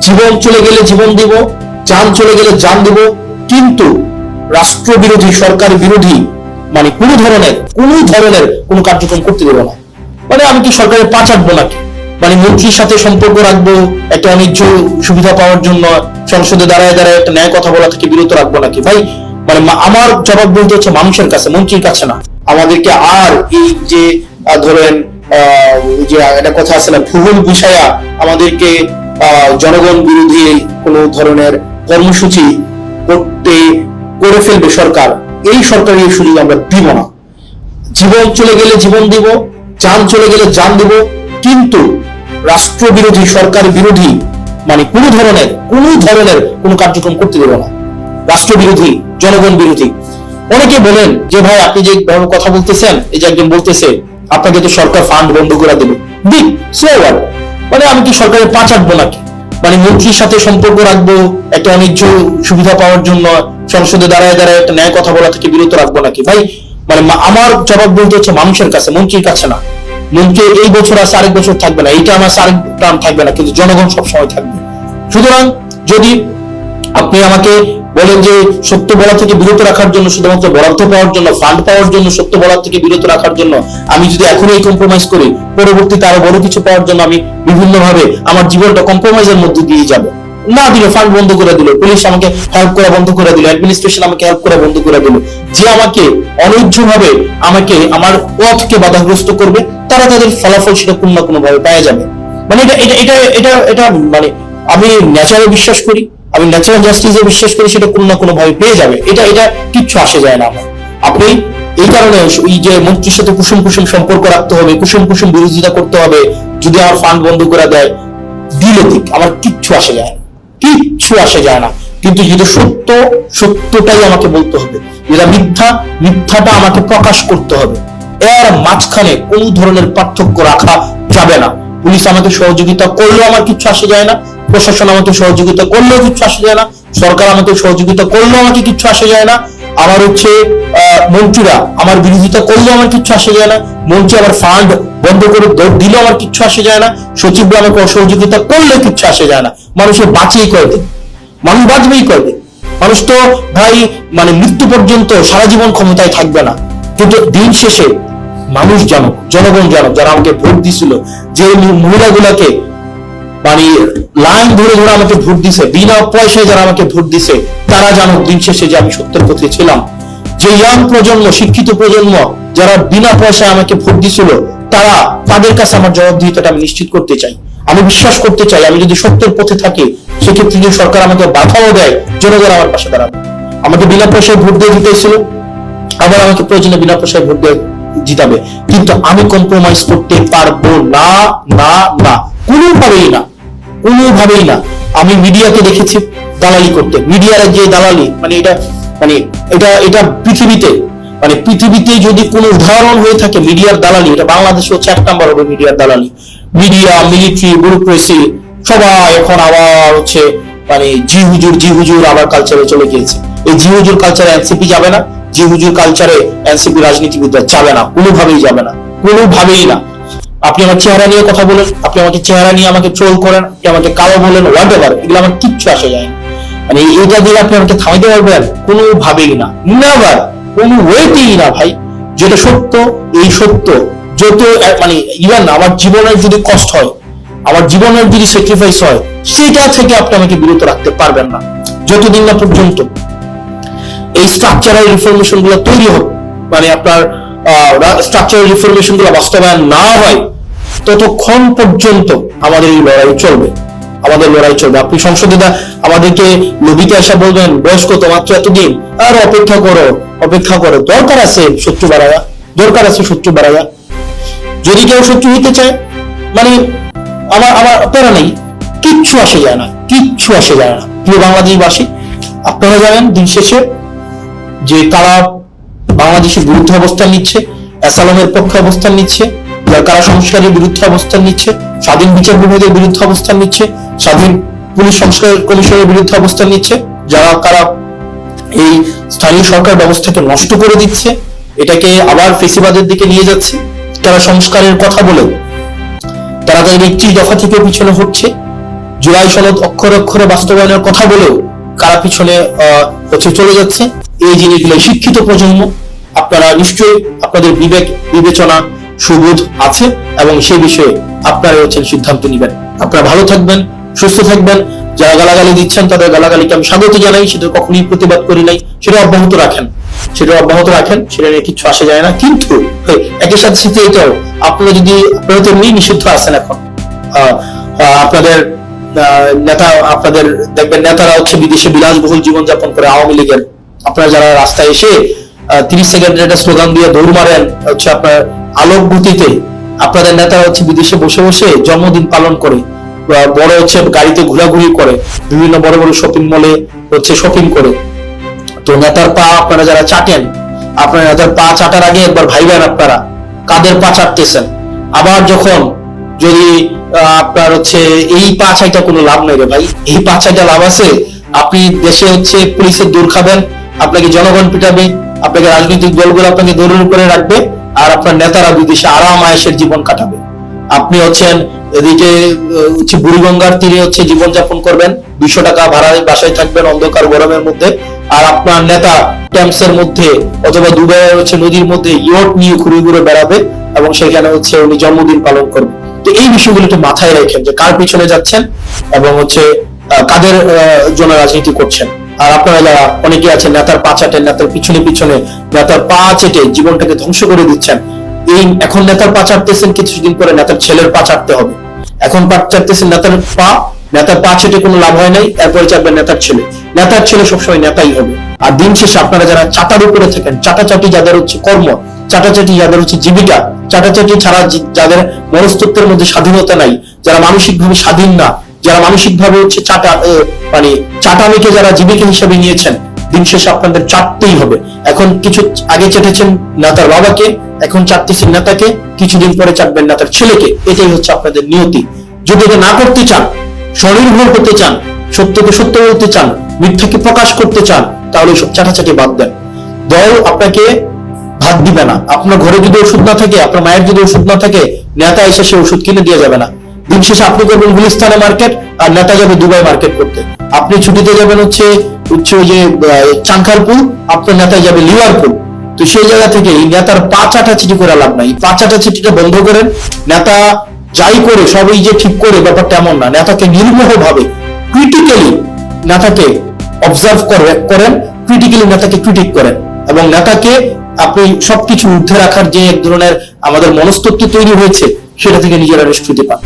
জীবন চলে গেলে জীবন দিব, জান চলে গেলে জান দিব, কিন্তু রাষ্ট্রবিরোধী, সরকার বিরোধী মানে কোনো ধরনের কোনো কার্যক্রম করতে দেবো না। মানে আমি কি সরকারের পা চাটবো নাকি? মানে মন্ত্রীর সাথে সম্পর্ক রাখবো একটা অনিচ্ছ সুবিধা পাওয়ার জন্য, সংসদে দাঁড়ায় একটা ন্যায় কথা বলা থেকে বিরত রাখবো নাকি? ভাই মানে আমার জবাব বলতে হচ্ছে মানুষের কাছে, মন্ত্রীর কাছে না। আমাদেরকে আর এই যে ধরেন যে একটা কথা আছে না, ভূগোল বিষয়া আমাদেরকে জনগণ বিরোধী কোন ধরনের কর্মসূচি করে ফেলবে সরকার, এই সরকারের সুযোগ আমরা দিব না। জীবন চলে গেলে জীবন দিব, জান চলে গেলে জান দিব, কিন্তু রাষ্ট্রবিরোধী, সরকার বিরোধী মানে কোনো ধরনের কোনো কার্যক্রম করতে দেব না। রাষ্ট্রবিরোধী, জনগণ বিরোধী। অনেকে বলেন যে ভাই আপনি যে কথা বলতেছেন, এই যে একজন বলতেছে আপনাকে তো সরকার ফান্ড বন্ধ করে দেবে, মানে আমি কি সরকারের পা চাটবো নাকি? মানে মন্ত্রীর সাথে সম্পর্ক রাখবো একটা অনিচ্ছ সুবিধা পাওয়ার জন্য, সংসদে দাঁড়ায় একটা ন্যায় কথা বলা থেকে বিরত রাখবো নাকি? ভাই মানে আমার জবাব বলতে হচ্ছে মানুষের কাছে, মন্ত্রীর কাছে না। মন্ত্রী এই বছর আছে, আরেক বছর থাকবে না, এইটা আমার আরেক টার্ম থাকবে না, কিন্তু জনগণ সবসময় থাকবে। সুতরাং যদি আপনি আমাকে বলেন যে সত্য বলা থেকে বিরত রাখার জন্য, শুধুমাত্র বরাদ্দ পাওয়ার জন্য, ফান্ড পাওয়ার জন্য, সত্য বলার থেকে বিরত রাখার জন্য আমি যদি এখন এই কম্প্রোমাইজ করি, পরবর্তীতে আরো বড় কিছু পাওয়ার জন্য আমি বিভিন্ন ভাবে আমার জীবনটা কম্প্রোমাইজের মধ্যে দিয়ে যাবে, না দিল ফান্ড বন্ধ করে দিল, পুলিশ আমাকে হেল্প করা বন্ধ করে দিল, অ্যাডমিনিস্ট্রেশন আমাকে হেল্প করা বন্ধ করে দিল, যে আমাকে অনৈধ ভাবে আমাকে আমার পথকে বাধাগ্রস্ত করবে, তারা তাদের ফলাফল সেটা কোনো না কোনো ভাবে পাওয়া যাবে। মানে এটা এটা এটা এটা এটা মানে আমি ন্যাচারাল বিশ্বাস করি, আমি ন্যাচারাল জাস্টিসে বিশ্বাস করি, সেটা কোনো না কোনো ভাবে পেয়ে যাবে। এটা কিচ্ছু আসে যায় না আমার। আপনি এই কারণে এই যে মন্ত্রীর সাথে কুসুম সম্পর্ক রাখতে হবে, কুসুম বিরোধিতা করতে হবে, যদি আমার ফান্ড বন্ধ করে দেয় দিলে দিক, আমার কিচ্ছু আসে যায় না, কিচ্ছু আসে যায় না। কিন্তু যদি সত্যটাই আমাকে বলতে হবে, যেটা মিথ্যাটা আমাকে প্রকাশ করতে হবে। এর মাঝখানে কোন ধরনের পার্থক্য রাখা যাবে না। পুলিশ আমাকে সহযোগিতা করলেও আমার কিচ্ছু আসে যায় না, প্রশাসন আমাকে সহযোগিতা করলেও কিচ্ছু আসে যায় না, সরকার আমাকে সহযোগিতা করলেও আমাকে কিচ্ছু আসে যায় না, আমার মন্ত্রীরা আমার বিরোধিতা করলেও আমার কিচ্ছু আসে যায় না, মন্ত্রী আমার ফান্ড বন্ধ করে দিলেও আমার কিচ্ছু আসে যায় না, সচিবরা আমাকে অসহযোগিতা করলেও কিচ্ছু আসে যায় না। মানুষের বাঁচিয়ে কয়দিন, মানুষ বাঁচবেই কয়দিন। মানুষ তো ভাই মানে মৃত্যু পর্যন্ত সারা জীবন ক্ষমতায় থাকবে না, কিন্তু দিন শেষে মানুষ জানুক, জনগণ জানুক, যারা আমাকে ভোট দিছিল, যে মহিলাগুলাকে মানে লাইন ধরে আমাকে ভোট দিছে, বিনা পয়সায় যারা আমাকে ভোট দিছে, তারা জানুক দিন শেষে যে আমি সত্যের পথে ছিলাম। যে ইয়াং প্রজন্ম, শিক্ষিত প্রজন্ম যারা বিনা পয়সায় আমাকে ভোট দিছিল, তাদের কাছে আমার জবাবদিহিতাটা আমি নিশ্চিত করতে চাই। আমি বিশ্বাস করতে চাই আমি যদি সত্যের পথে থাকি, সেক্ষেত্রে যদি সরকার আমাকে বাধাও দেয়, জনগণ আমার পাশে দাঁড়াবে। আমাকে বিনা পয়সায় ভোট দিয়ে জিতেছিল, আবার আমাকে প্রয়োজনে বিনা পয়সায় ভোট দিয়ে জিতাবে, কিন্তু আমি কম্প্রোমাইজ করতে পারবো না, না না, কোনোভাবেই না। আমি মিডিয়াকে দেখেছি দালালি করতে, মিডিয়ার যে দালালি, মানে এটা পৃথিবীতে যদি কোনো উদাহরণ হয়ে থাকে মিডিয়ার দালালি, এটা বাংলাদেশে হচ্ছে 1 নাম্বার হবে মিডিয়ার দালালি। মিডিয়া, মিলিটারি, ব্যুরোক্রেসি সবাই এখন আবার হচ্ছে মানে জি হুজুর আবার কালচারে চলে গিয়েছে। এই জি হুজুর কালচারে এনসিপি যাবে না, জি হুজুর কালচারে এনসিপি রাজনীতিবিদরা যাবে না, কোনোভাবেই যাবে না, কোনোভাবেই না। আপনি আমার চেহারা নিয়ে কথা বলেন, আপনি আমাকে চেহারা নিয়ে আমাকে ট্রোল করেন, আপনি আমাকে কালো বলেন, হোয়াট এভার, এগুলো আমার কিচ্ছু আসে যায় না। মানে এটা দিয়ে আপনি আমাকে থামাইতে পারবেন? কোনোভাবেই না, নেভার, কোনো ওয়েতেই না ভাই। যেটা সত্য, এই সত্য যত মানে ইভেন আমার জীবনের যদি কষ্ট হয়, আমার জীবনের যদি স্যাক্রিফাইস হয়, সেটা থেকে আপনি আমাকে বিরত রাখতে পারবেন না, যতদিন না পর্যন্ত এই স্ট্রাকচারাল রিফরমেশন গুলো তৈরি হবে, মানে আপনার স্ট্রাকচারাল রিফরমেশন গুলো বাস্তবায়ন না হয়, ততক্ষণ পর্যন্ত আমাদের এই লড়াই চলবে, আপনি সংসদে আমাদেরকে লবিতে আসা বলবেন বয়স কত, মাত্র এতদিন, আর অপেক্ষা করো, দরকার আছে শত্রু বাড়াইয়া। যদি কেউ শত্রু হইতে চায়, মানে আমার প্যারা নেই, কিচ্ছু আসে যায় না। প্রিয় বাংলাদেশবাসী, আপনারা জানেন দিন শেষে যে কারা বাংলাদেশের বিরুদ্ধে অবস্থান নিচ্ছে, অ্যাসালামের পক্ষে অবস্থান নিচ্ছে, কারা সংস্কারের বিরুদ্ধে অবস্থান নিচ্ছে, স্বাধীন বিচার বিভাগের বিরুদ্ধে অবস্থান নিচ্ছে, স্বাধীন পুলিশ সংস্কার কমিশনের বিরুদ্ধে অবস্থান নিচ্ছে, কারা এই স্থানীয় সরকার ব্যবস্থাকে নষ্ট করে দিচ্ছে, এটাকে আবার ফেসিবাদের দিকে নিয়ে যাচ্ছে, তারা সংস্কারের কথা বলে তারা তাদের 31 দফা থেকে পিছনে হচ্ছে, জুলাই সনদ অক্ষরে অক্ষরে বাস্তবায়নের কথা বলেও কারা পিছনে চলে যাচ্ছে, এই জিনিসগুলো শিক্ষিত প্রজন্ম, আপনারা নিশ্চয়ই আপনাদের বিবেক বিবেচনা সুবোধ আছে এবং সেই বিষয়ে আপনারা সিদ্ধান্ত নেবেন। আপনারা ভালো থাকবেন, সুস্থ থাকবেন। যারা গালাগালি দিচ্ছেন তাদের গালাগালিকে আমি স্বাগত জানাই, সেটা কখনোই প্রতিবাদ করি নাই, সেটা অব্যাহত রাখেন, সেটা নিয়ে কিছু আসে যায় না। কিন্তু একই সাথে এটাও আপনারা যদি আপনারা তো এমনি নিষিদ্ধ আছেন এখন, আপনাদের আপনাদের দেখবেন নেতারা বিদেশে বিলাসবহুল জীবনযাপন করে আওয়ামী লীগের। আপনারা যারা রাস্তায় এসে 30 সেকেন্ডের একটা স্লোগান দিয়ে দৌড় মারেন আপনার আলোক গতিতে, আপনাদের নেতারা বিদেশে বসে বসে জন্মদিন পালন করে, বড় গাড়িতে ঘোরাঘুরি করে, বিভিন্ন বড় বড় শপিং মলে শপিং করে। তো নেতার পা আপনারা যারা চাটেন, আপনারা নেতার পা চাটার আগে একবার ভাইবেন আপনারা কাদের পা চাটতেছেন। আবার যখন যদি আপনার এই পা চাইটা কোনো লাভ নাই রে ভাই, এই পা চাইটা লাভ আছে। আপনি দেশে পুলিশের দৌড় খাবেন, আপনাকে জনগণ পিটাবে, আপনাকে রাজনৈতিক দলগুলো আপনাকে দৌড়ের উপরে রাখবে, আর আপনার নেতারা বিদেশে আরাম আয়েশের জীবন কাটাবে। আপনি এদিকে বুড়িগঙ্গার তীরে জীবনযাপন করবেন, 200 টাকা ভাড়ায় বাসায় থাকবেন অন্ধকার গরমের মধ্যে, আর আপনার নেতা ট্যাম্পসের মধ্যে অথবা দুবাইয়ের নদীর মধ্যে ইয়ট নিয়ে ঘুরে ঘুরে বেড়াবে এবং সেখানে উনি জন্মদিন পালন করবে। তো এই বিষয়গুলো একটু মাথায় রাখেন যে কার পিছনে যাচ্ছেন এবং কাদের জন্য রাজনীতি করছেন। আর আপনারা যারা অনেকে আছেন নেতার পা চাটেন, নেতার পিছনে পিছনে নেতার পা চেটে জীবনটাকে ধ্বংস করে দিচ্ছেন। এখন নেতার পা চাটতেছেন, কিছুদিন পরে নেতার ছেলের পা চাটতে হবে। এখন পা চাটতেছেন নেতার পা চেটে কোনো লাভ হয় নাই, এরপরে চাটবেন নেতার ছেলে সবসময় নেতাই হবে। আর দিন শেষে আপনারা যারা চাটার উপরে থাকেন, চাটাচাটি যাদের কর্ম, চাটাচাটি যাদের জীবিকা, চাটাচাটি ছাড়া যাদের মনস্তত্ত্বের মধ্যে স্বাধীনতা নাই, যারা মানসিকভাবে স্বাধীন না, যারা মানসিকভাবে চাটামিকে যারা জীবিকা হিসেবে নিয়েছেন, দিন শেষে আপনাদের চাটতেই হবে। এখন কিছু আগে চেটেছেন নেতার বাবাকে, এখন চাটতেছেন নেতাকে, কিছুদিন পরে চাটবেন নেতার ছেলেকে। এটাই আপনাদের নিয়তি। যদি এটা না করতে চান, স্বনির্ভর হতে চান, সত্যকে সত্য বলতে চান, মিথ্যাকে প্রকাশ করতে চান, তাহলে সব চাটাচাটি বাদ দেন। দল আপনাকে ভাত দিবে না। আপনার ঘরে যদি ওষুধ না থাকে, আপনার মায়ের যদি ওষুধ না থাকে, নেতা এসে সে ওষুধ কিনে দিয়ে যাবে না। দিন শেষে আপনি করবেন গুলিস্তানে মার্কেট, আর নেতা যাবে দুবাই মার্কেট করতে। আপনি ছুটিতে যাবেন চাঙ্কারপুল, আপনার নেতা যাবে লিভারপুল। তো সেই জায়গা থেকে এই নেতার পা চাটাচিটি করে লাভ নাই। পা চাটাচিটিটা বন্ধ করেন। নেতা যাই করে সবই যে ঠিক করে, ব্যাপারটা এমন না। নেতাকে নির্মোহ ভাবে ক্রিটিক্যালি নেতাকে অবজার্ভ করেন, ক্রিটিক্যালি নেতাকে ক্রিটিক করেন, এবং নেতাকে আপনি সবকিছু ঊর্ধ্বে রাখার যে এক ধরনের আমাদের মনস্তত্ত্ব তৈরি হয়েছে, সেটা থেকে নিজেরা নিষ্কৃতি পান।